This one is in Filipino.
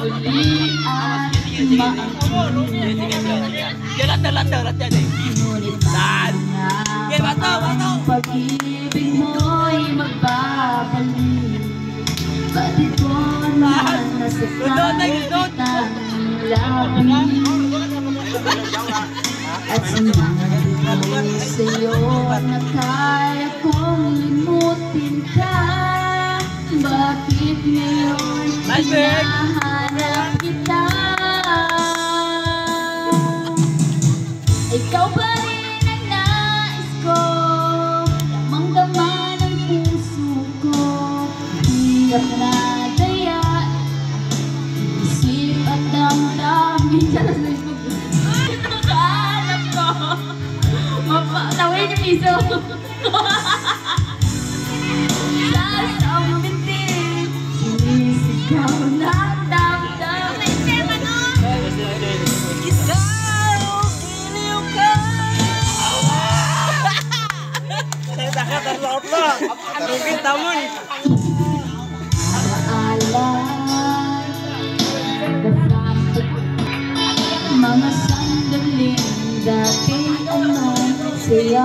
muli at maangkin. Ngunit bakit nga ang pag-ibig mo'y magbabalik? Bakit ko naman nasasaktan kitang labi? At sinabi ko sa'yo na kaya kong limutin ka. Bakit ngayon hinahanap kita? Ikaw pa rin ang nais ko, damang-dama ng puso ko. Hirap na daya, isip at damdamin. Nakahanap ko, tawin yung piso. Sa isang binti, sinisigaw na damdamin. Alay, mga sandaling dati anong saya.